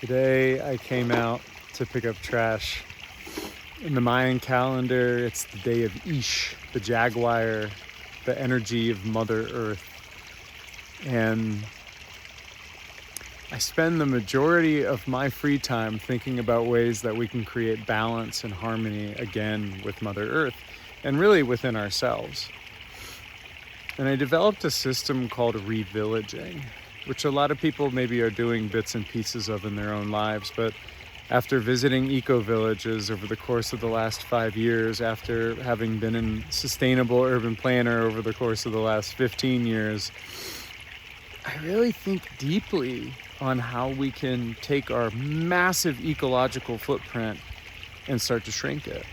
Today I came out to pick up trash. In the Mayan calendar, it's the day of Ish, the Jaguar, the energy of Mother Earth. And I spend the majority of my free time thinking about ways that we can create balance and harmony again with Mother Earth, and really within ourselves. And I developed a system called Revillaging, which a lot of people maybe are doing bits and pieces of in their own lives. But after visiting eco-villages over the course of the last 5 years, after having been in sustainable urban planner over the course of the last 15 years, I really think deeply on how we can take our massive ecological footprint and start to shrink it.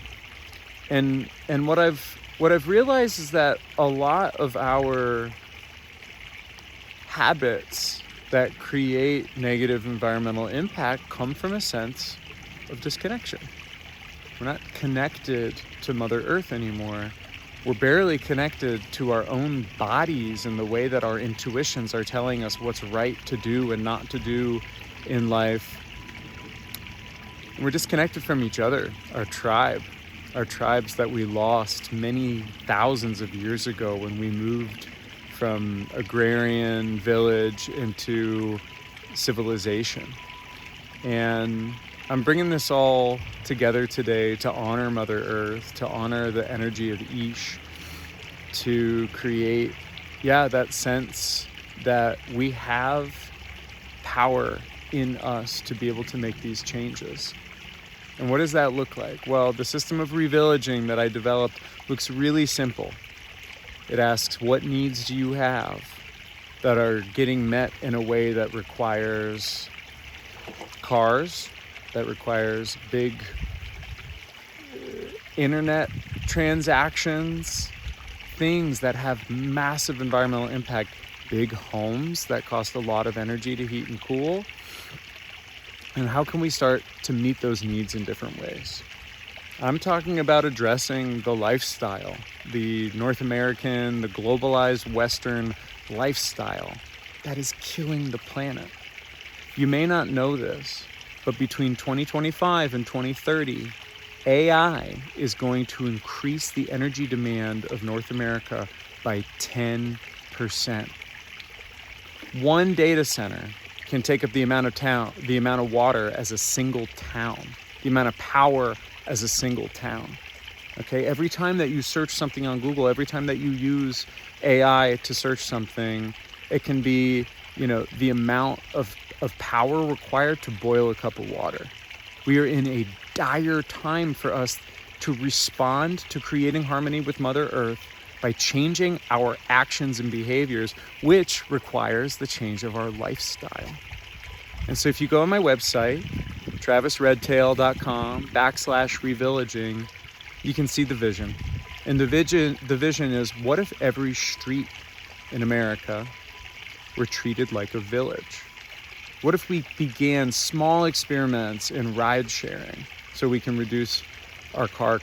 And what I've realized is that a lot of our habits that create negative environmental impact come from a sense of disconnection. We're not connected to Mother Earth anymore. We're barely connected to our own bodies and the way that our intuitions are telling us what's right to do and not to do in life. We're disconnected from each other, our tribes that we lost many thousands of years ago when we moved from agrarian village into civilization. And I'm bringing this all together today to honor Mother Earth, to honor the energy of Ish, to create, that sense that we have power in us to be able to make these changes. And what does that look like? Well, the system of revillaging that I developed looks really simple. It asks, what needs do you have that are getting met in a way that requires cars, that requires big internet transactions, things that have massive environmental impact, big homes that cost a lot of energy to heat and cool. And how can we start to meet those needs in different ways? I'm talking about addressing the lifestyle, the North American, the globalized Western lifestyle that is killing the planet. You may not know this, but between 2025 and 2030, AI is going to increase the energy demand of North America by 10%. One data center can take up the amount of water as a single town, the amount of power as a single town. Okay, every time that you search something on Google, every time that you use AI to search something, it can be, the amount of power required to boil a cup of water. We are in a dire time for us to respond to creating harmony with Mother Earth by changing our actions and behaviors, which requires the change of our lifestyle. And so if you go on my website, travisredtail.com/revillaging, you can see the vision. And the vision is, what if every street in America were treated like a village? What if we began small experiments in ride sharing so we can reduce our car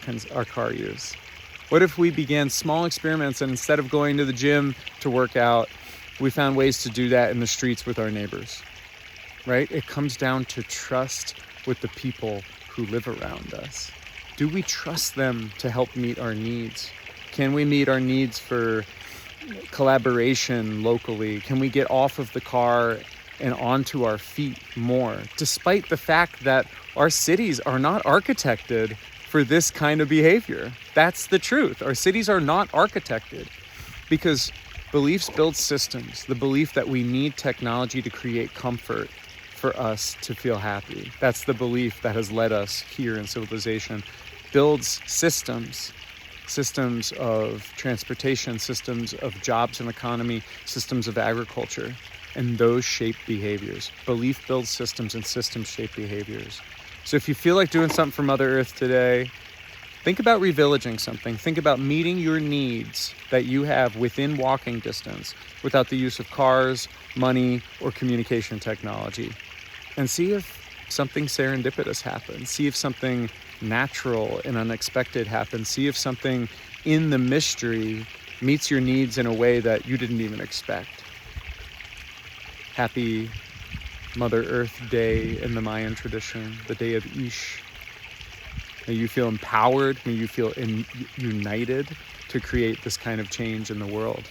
use? What if we began small experiments and instead of going to the gym to work out, we found ways to do that in the streets with our neighbors, right? It comes down to trust with the people who live around us. Do we trust them to help meet our needs? Can we meet our needs for collaboration locally? Can we get off of the car and onto our feet more, despite the fact that our cities are not architected for this kind of behavior? That's the truth. Our cities are not architected because beliefs build systems. The belief that we need technology to create comfort for us to feel happy. That's the belief that has led us here in civilization. Builds systems of transportation, systems of jobs and economy, systems of agriculture, and those shape behaviors. Belief builds systems and systems shape behaviors. So if you feel like doing something for Mother Earth today, think about revillaging something. Think about meeting your needs that you have within walking distance without the use of cars, money, or communication technology. And see if something serendipitous happens. See if something natural and unexpected happens. See if something in the mystery meets your needs in a way that you didn't even expect. Happy Mother Earth Day in the Mayan tradition, the day of Ish. May you feel empowered, may you feel united to create this kind of change in the world.